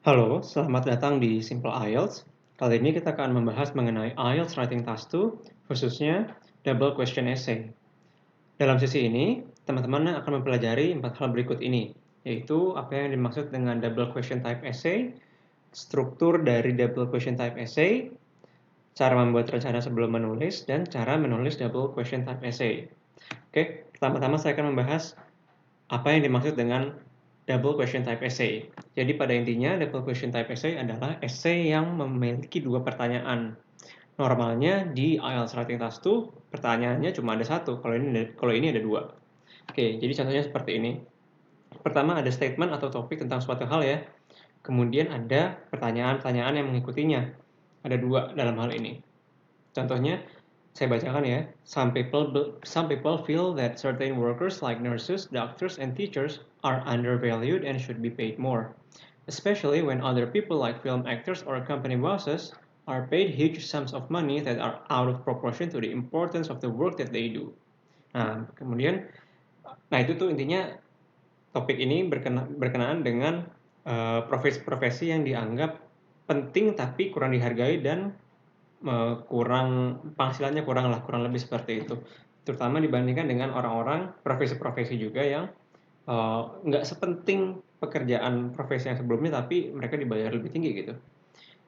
Halo, selamat datang di Simple IELTS. Kali ini kita akan membahas mengenai IELTS Writing Task 2, khususnya Double Question Essay. Dalam sesi ini, teman-teman akan mempelajari 4 hal berikut ini, yaitu apa yang dimaksud dengan Double Question Type Essay, struktur dari Double Question Type Essay, cara membuat rencana sebelum menulis, dan cara menulis Double Question Type Essay. Oke, pertama-tama saya akan membahas apa yang dimaksud dengan double question type essay. Jadi pada intinya double question type essay adalah essay yang memiliki dua pertanyaan. Normalnya di IELTS Writing Task 2 pertanyaannya cuma ada satu, kalau ini ada dua. Oke, jadi contohnya seperti ini. Pertama ada statement atau topik tentang suatu hal ya. Kemudian ada pertanyaan-pertanyaan yang mengikutinya. Ada dua dalam hal ini. Contohnya, saya bacakan ya. Some people feel that certain workers like nurses, doctors, and teachers are undervalued and should be paid more, especially when other people like film actors or company bosses are paid huge sums of money that are out of proportion to the importance of the work that they do. Nah, kemudian, itu tuh intinya topik ini berkenaan dengan profesi-profesi yang dianggap penting tapi kurang dihargai dan kurang penghasilannya kurang lebih seperti itu. Terutama dibandingkan dengan orang-orang profesi-profesi juga yang nggak sepenting pekerjaan profesi yang sebelumnya, tapi mereka dibayar lebih tinggi gitu.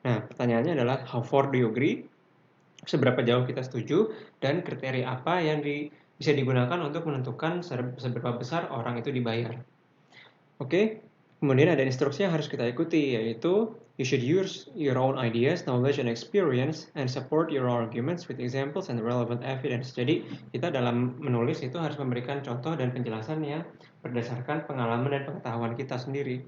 Nah, pertanyaannya adalah how far do you agree? Seberapa jauh kita setuju dan kriteria apa yang bisa digunakan untuk menentukan seberapa besar orang itu dibayar. Oke, kemudian ada instruksi yang harus kita ikuti, yaitu you should use your own ideas, knowledge, and experience, and support your arguments with examples and relevant evidence. Jadi, kita dalam menulis itu harus memberikan contoh dan penjelasan yang berdasarkan pengalaman dan pengetahuan kita sendiri.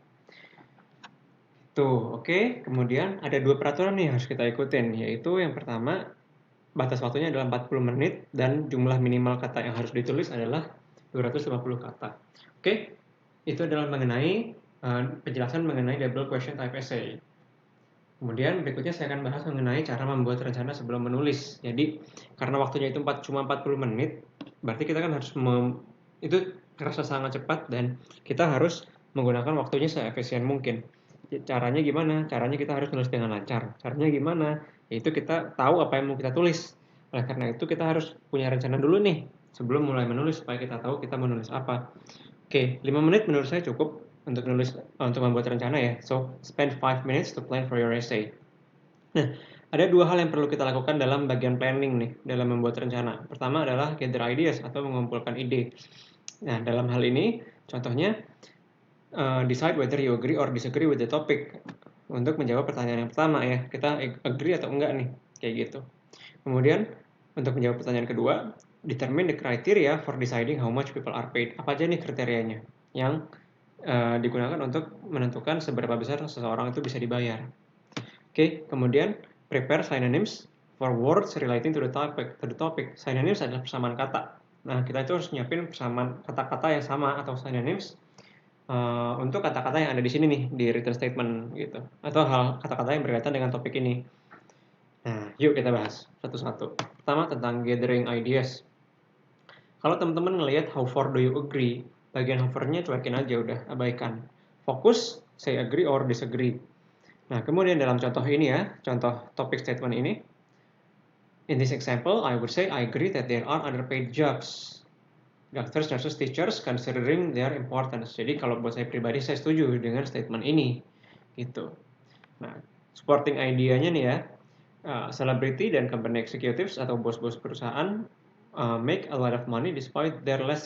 Tuh, oke. Kemudian ada dua peraturan nih yang harus kita ikutin, yaitu yang pertama, batas waktunya adalah 40 menit dan jumlah minimal kata yang harus ditulis adalah 250 kata. Oke, itu adalah mengenai penjelasan mengenai double question type essay. Kemudian berikutnya saya akan bahas mengenai cara membuat rencana sebelum menulis. Jadi karena waktunya itu cuma 40 menit, berarti kita kan harus itu terasa sangat cepat dan kita harus menggunakan waktunya seefisien mungkin. Caranya gimana? Caranya kita harus nulis dengan lancar. Caranya gimana? Yaitu kita tahu apa yang mau kita tulis. Oleh karena itu kita harus punya rencana dulu nih sebelum mulai menulis supaya kita tahu kita menulis apa. Oke, 5 menit menurut saya cukup untuk membuat rencana ya. So, spend 5 minutes to plan for your essay. Nah, ada dua hal yang perlu kita lakukan dalam bagian planning nih, dalam membuat rencana. Pertama adalah gather ideas atau mengumpulkan ide. Nah, dalam hal ini, contohnya, decide whether you agree or disagree with the topic. Untuk menjawab pertanyaan yang pertama ya, kita agree atau enggak nih, kayak gitu. Kemudian, untuk menjawab pertanyaan kedua, determine the criteria for deciding how much people are paid. Apa aja nih kriterianya yang digunakan untuk menentukan seberapa besar seseorang itu bisa dibayar. Oke, kemudian prepare synonyms for words relating to the topic. Synonyms adalah persamaan kata. Nah, kita itu harus nyiapin persamaan kata-kata yang sama atau synonyms untuk kata-kata yang ada di sini nih di written statement gitu, atau kata-kata yang berkaitan dengan topik ini. Nah, yuk kita bahas satu-satu. Pertama tentang gathering ideas. Kalau teman-teman ngelihat how far do you agree, bagian hovernya cuekin aja udah, abaikan. Fokus, say agree or disagree. Nah, kemudian dalam contoh ini ya, contoh topic statement ini, in this example, I would say I agree that there are underpaid jobs. Doctors, nurses, teachers, considering their importance. Jadi kalau buat saya pribadi, saya setuju dengan statement ini. Gitu. Nah, supporting idea-nya nih ya, celebrity dan company executives atau bos-bos perusahaan make a lot of money despite their less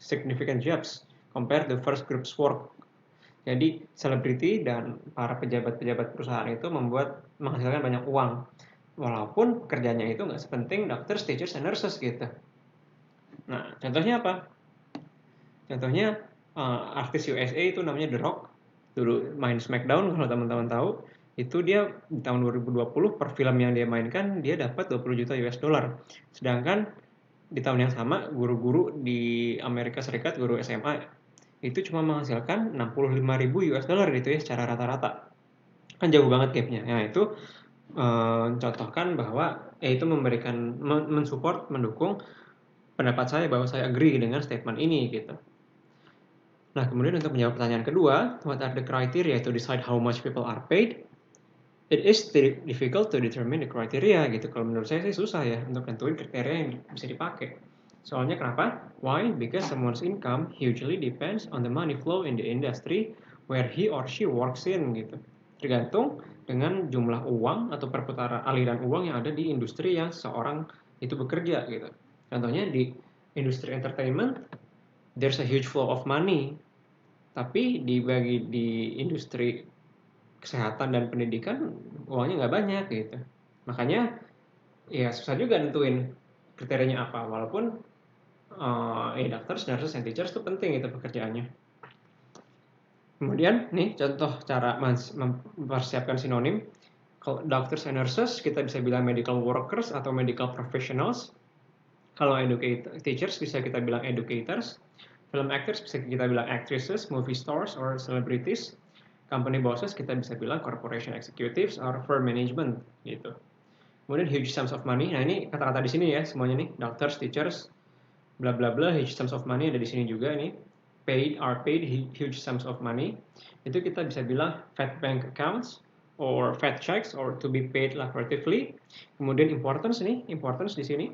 significant jobs compared to first group's work. Jadi selebriti dan para pejabat-pejabat perusahaan itu menghasilkan banyak uang, walaupun pekerjaannya itu nggak sepenting doctors, teachers, and nurses gitu. Nah, contohnya apa? Contohnya artis USA itu namanya The Rock, dulu main SmackDown kalau teman-teman tahu. Itu dia di tahun 2020 per film yang dia mainkan dia dapat 20 juta US dollar. Sedangkan di tahun yang sama guru-guru di Amerika Serikat, guru SMA itu cuma menghasilkan 65.000 US dollar gitu ya secara rata-rata. Kan jauh banget gapnya. Nah, itu contohkan bahwa itu mendukung pendapat saya bahwa saya agree dengan statement ini gitu. Nah, kemudian untuk menjawab pertanyaan kedua, what are the criteria to decide how much people are paid? It is difficult to determine the criteria gitu. Kalau menurut saya sih susah ya untuk nentuin kriteria yang bisa dipakai. Soalnya kenapa? Why? Because someone's income hugely depends on the money flow in the industry where he or she works in gitu. Tergantung dengan jumlah uang atau perputaran aliran uang yang ada di industri yang seorang itu bekerja gitu. Contohnya di industri entertainment, there's a huge flow of money. Tapi dibagi di industri kesehatan dan pendidikan uangnya nggak banyak gitu. Makanya ya susah juga nentuin kriterianya apa. Walaupun doctors, nurses, and teachers itu penting itu pekerjaannya. Kemudian nih contoh cara mempersiapkan sinonim. Kalau doctors and nurses kita bisa bilang medical workers atau medical professionals. Kalau teachers bisa kita bilang educators. Film actors bisa kita bilang actresses, movie stars, or celebrities. Company bosses kita bisa bilang corporation executives or firm management gitu. Kemudian huge sums of money. Nah, ini kata-kata di sini ya semuanya nih, doctors, teachers, bla bla bla, huge sums of money ada di sini juga nih. Paid huge sums of money. Itu kita bisa bilang fat bank accounts or fat checks or to be paid lucratively. Kemudian importance di sini.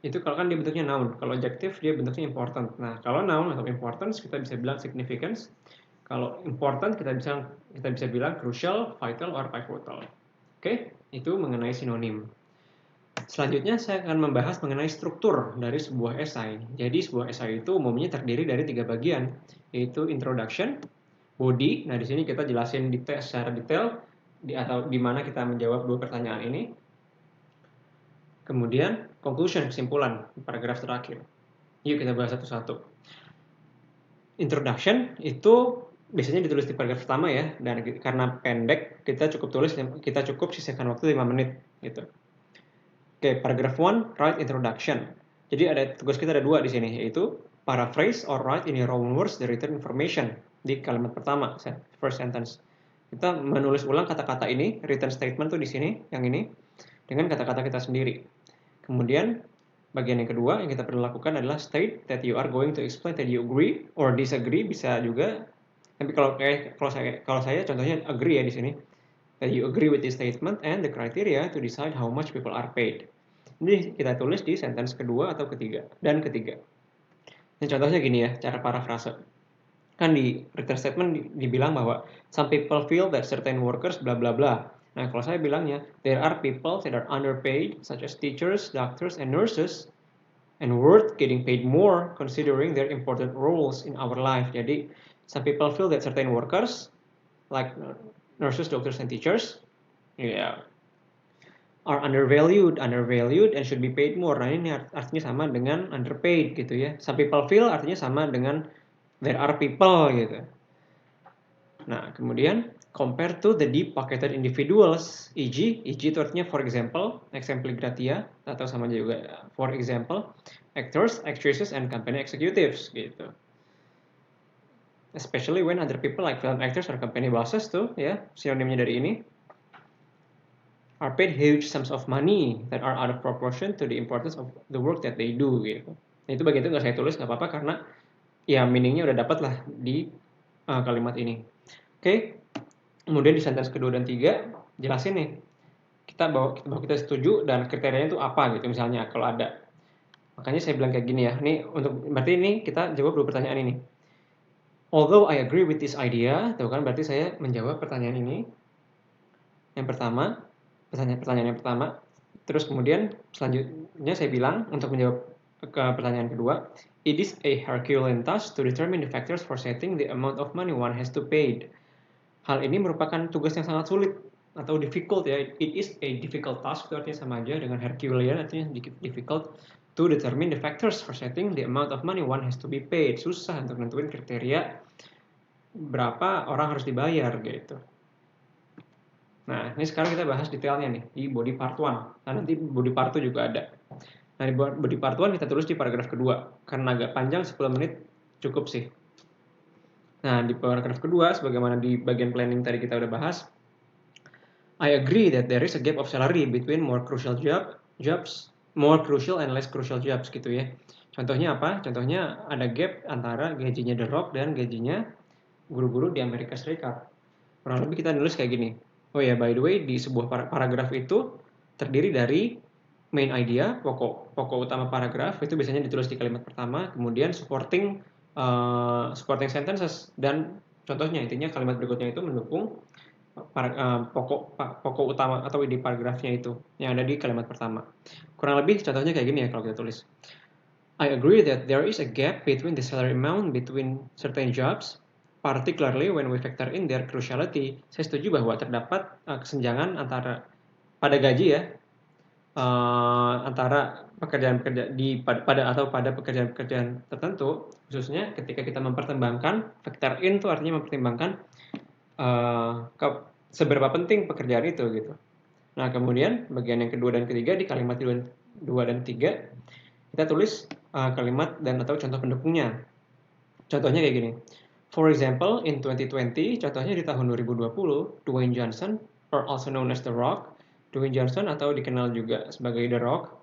Itu kalau kan dia bentuknya noun. Kalau adjective dia bentuknya important. Nah, kalau noun atau importance kita bisa bilang significance. Kalau important kita bisa bilang crucial, vital, or pivotal. Oke, itu mengenai sinonim. Selanjutnya saya akan membahas mengenai struktur dari sebuah esai. Jadi sebuah esai itu umumnya terdiri dari 3 bagian, yaitu introduction, body. Nah, di sini kita jelasin secara detail atau di mana kita menjawab 2 pertanyaan ini. Kemudian conclusion, kesimpulan, paragraf terakhir. Yuk kita bahas satu-satu. Introduction itu biasanya ditulis di paragraf pertama ya, dan karena pendek kita cukup sisihkan waktu 5 menit gitu. Oke, paragraph 1, write introduction. Jadi tugas kita ada 2 di sini, yaitu paraphrase or write in your own words the written information di kalimat pertama, first sentence. Kita menulis ulang kata-kata ini, written statement tuh di sini, yang ini, dengan kata-kata kita sendiri. Kemudian bagian yang kedua yang kita perlu lakukan adalah state that you are going to explain that you agree or disagree, bisa juga. Tapi kalau saya contohnya agree ya di sini. That you agree with this statement and the criteria to decide how much people are paid. Ini kita tulis di sentence kedua atau ketiga dan ketiga. Ini contohnya gini ya, cara parafrase. Kan di written statement dibilang bahwa some people feel that certain workers bla bla bla. Nah, kalau saya bilangnya, there are people that are underpaid, such as teachers, doctors, and nurses, and worth getting paid more considering their important roles in our life. Jadi, some people feel that certain workers, like nurses, doctors, and teachers, are undervalued, and should be paid more. Nah, ini artinya sama dengan underpaid gitu ya. Some people feel artinya sama dengan there are people gitu. Nah, kemudian compare to the deep-pocketed individuals, e.g. itu artinya for example, exempli gratia, atau sama juga for example, actors, actresses, and company executives gitu. Especially when other people like film actors or company bosses tuh ya, sinonimnya dari ini, are paid huge sums of money that are out of proportion to the importance of the work that they do gitu. Nah, itu bagian itu nggak saya tulis, nggak apa-apa karena ya meaningnya udah dapat lah di kalimat ini. Oke. Kemudian di sentence kedua dan 3 jelasin nih bahwa kita setuju dan kriterianya itu apa gitu misalnya kalau ada. Makanya saya bilang kayak gini ya. Berarti ini kita jawab 2 pertanyaan ini. Although I agree with this idea, tuh kan berarti saya menjawab pertanyaan ini. Yang pertama, pertanyaan yang pertama. Terus kemudian selanjutnya saya bilang untuk menjawab ke pertanyaan kedua, it is a Herculean task to determine the factors for setting the amount of money one has to pay. Hal ini merupakan tugas yang sangat sulit atau difficult ya. It is a difficult task, itu artinya sama aja dengan Herculean, artinya difficult to determine the factors for setting the amount of money one has to be paid. Susah untuk nentuin kriteria berapa orang harus dibayar gitu. Nah, ini sekarang kita bahas detailnya nih di body part 1. Nah, nanti body part 2 juga ada. Nah, di body part 1 kita tulis di paragraf kedua. Karena agak panjang 10 menit cukup sih. Nah, di paragraf kedua, sebagaimana di bagian planning tadi kita udah bahas, I agree that there is a gap of salary between more crucial and less crucial jobs gitu ya. Contohnya apa? Contohnya ada gap antara gajinya The Rock dan gajinya guru-guru di Amerika Serikat. Kurang lebih kita nulis kayak gini. Oh ya, by the way, di sebuah paragraf itu terdiri dari main idea, pokok utama paragraf itu biasanya ditulis di kalimat pertama, kemudian supporting sentences, dan contohnya intinya kalimat berikutnya itu mendukung pokok utama atau ide paragrafnya itu yang ada di kalimat pertama. Kurang lebih contohnya kayak gini ya kalau kita tulis. I agree that there is a gap between the salary amount between certain jobs, particularly when we factor in their cruciality. Saya setuju bahwa terdapat kesenjangan antara pada gaji ya, antara pekerjaan-pekerjaan pada pekerjaan-pekerjaan tertentu, khususnya ketika kita mempertimbangkan factor in itu artinya mempertimbangkan seberapa penting pekerjaan itu gitu. Nah, kemudian bagian yang kedua dan ketiga di kalimat 2 dan 3 kita tulis kalimat dan atau contoh pendukungnya. Contohnya kayak gini. For example, in 2020, contohnya di tahun 2020, Dwayne Johnson, or also known as The Rock, Dwayne Johnson atau dikenal juga sebagai The Rock,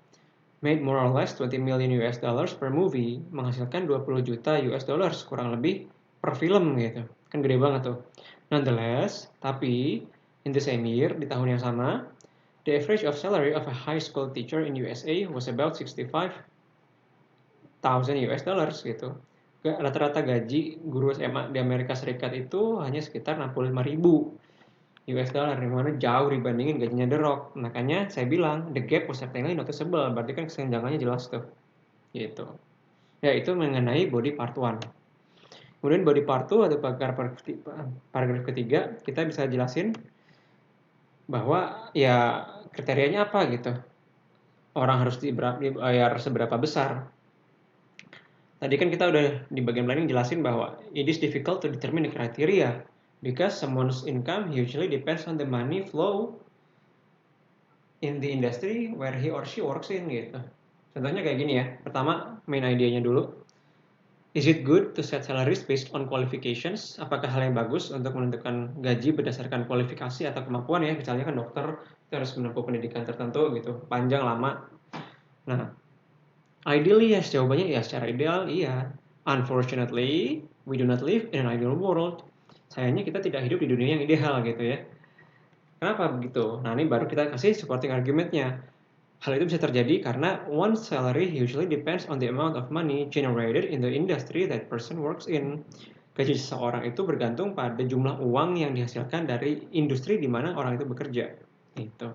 made more or less 20 million US dollars per movie, menghasilkan 20 juta US dollars kurang lebih per film gitu. Kan gede banget tuh. Nonetheless, tapi in the same year, di tahun yang sama, the average of salary of a high school teacher in USA was about 65,000 US dollars gitu. Rata-rata gaji guru SMA di Amerika Serikat itu hanya sekitar 65.000 US dollar, yang mana jauh dibandingin gajinya The Rock. Makanya saya bilang the gap was certainly noticeable, berarti kan kesenjangannya jelas tuh. Gitu. Ya, itu mengenai body part 1. Kemudian body part 2 atau paragraf ketiga, kita bisa jelasin bahwa ya kriterianya apa gitu. Orang harus dibayar seberapa besar. Tadi kan kita udah di bagian planning jelasin bahwa it is difficult to determine the criteria because someone's income usually depends on the money flow in the industry where he or she works in gitu. Contohnya kayak gini ya. Pertama, main idenya dulu. Is it good to set salaries based on qualifications? Apakah hal yang bagus untuk menentukan gaji berdasarkan kualifikasi atau kemampuan ya? Misalnya kan dokter harus menempuh pendidikan tertentu gitu, panjang lama. Nah, ideally yes, jawabannya ya secara ideal iya. Unfortunately, we do not live in an ideal world. Sayangnya kita tidak hidup di dunia yang ideal gitu ya. Kenapa begitu? Nah, ini baru kita kasih supporting argumentnya. Hal itu bisa terjadi karena one's salary usually depends on the amount of money generated in the industry that person works in. Gaji seseorang itu bergantung pada jumlah uang yang dihasilkan dari industri di mana orang itu bekerja. Gitu.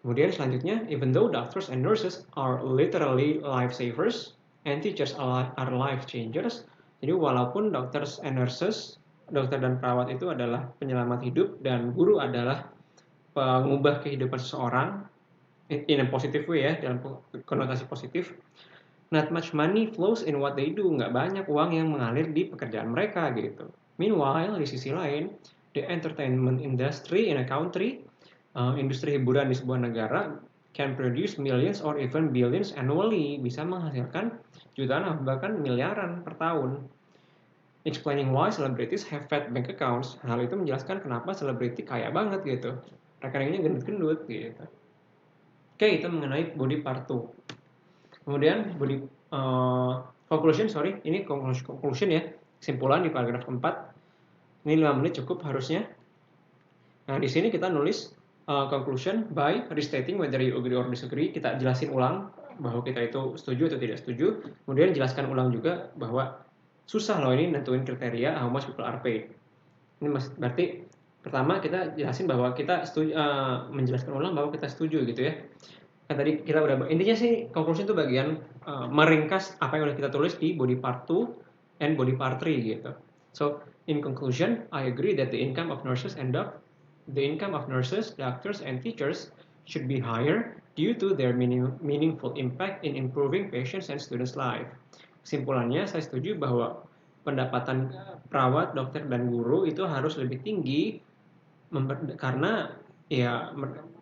Kemudian selanjutnya, even though doctors and nurses are literally lifesavers and teachers are life changers, jadi walaupun doctors and nurses, dokter dan perawat itu adalah penyelamat hidup dan guru adalah pengubah kehidupan seseorang, in a positive way ya, dalam konotasi positif, not much money flows in what they do, nggak banyak uang yang mengalir di pekerjaan mereka gitu. Meanwhile, di sisi lain, the entertainment industry in a country, industri hiburan di sebuah negara, can produce millions or even billions annually, bisa menghasilkan jutaan bahkan miliaran per tahun. Explaining why celebrities have fat bank accounts, hal itu menjelaskan kenapa selebriti kaya banget gitu, rekeningnya gendut-gendut gitu. Oke, itu mengenai body part 2. Kemudian body conclusion, ini conclusion ya, kesimpulan di paragraf 4. Ini 5 menit cukup harusnya. Nah, di sini kita nulis conclusion by restating whether you agree or disagree. Kita jelasin ulang bahwa kita itu setuju atau tidak setuju. Kemudian jelaskan ulang juga bahwa susah loh ini nentuin kriteria how much people are paid. Ini berarti pertama kita jelasin bahwa kita setuju, menjelaskan ulang bahwa kita setuju gitu ya. Kan tadi kita udah, intinya sih conclusion itu bagian meringkas apa yang udah kita tulis di body part 2 and body part 3 gitu. So in conclusion, I agree that the income of nurses, doctors, and teachers should be higher due to their meaningful impact in improving patients and students' life. Kesimpulannya, saya setuju bahwa pendapatan perawat, dokter, dan guru itu harus lebih tinggi karena ya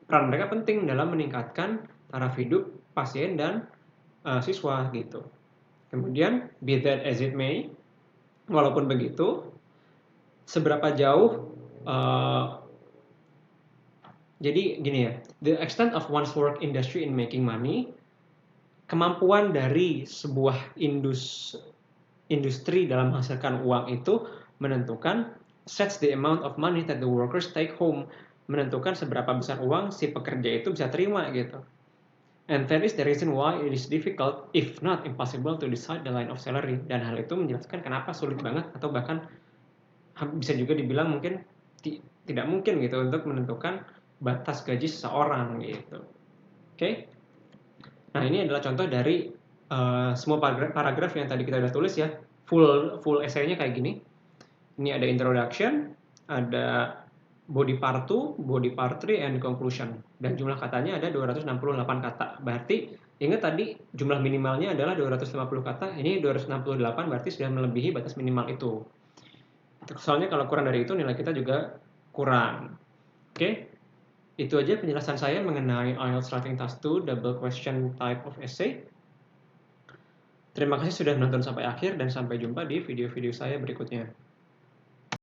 peran mereka penting dalam meningkatkan taraf hidup pasien dan siswa gitu. Kemudian, be that as it may, walaupun begitu, seberapa jauh jadi gini ya, the extent of one's work industry in making money kemampuan dari sebuah industri dalam menghasilkan uang itu menentukan sets the amount of money that the workers take home, menentukan seberapa besar uang si pekerja itu bisa terima gitu. And that is the reason why it is difficult, if not impossible, to decide the line of salary. Dan hal itu menjelaskan kenapa sulit banget atau bahkan bisa juga dibilang mungkin tidak mungkin gitu untuk menentukan batas gaji seseorang gitu. Oke? Nah, ini adalah contoh dari semua paragraf yang tadi kita udah tulis ya. Full essay-nya kayak gini. Ini ada introduction, ada body part 2, body part 3, and conclusion. Dan jumlah katanya ada 268 kata. Berarti ingat tadi jumlah minimalnya adalah 250 kata, ini 268 berarti sudah melebihi batas minimal itu. Soalnya kalau kurang dari itu nilai kita juga kurang. Oke? Itu aja penjelasan saya mengenai IELTS Writing Task 2 Double Question Type of Essay. Terima kasih sudah menonton sampai akhir dan sampai jumpa di video-video saya berikutnya.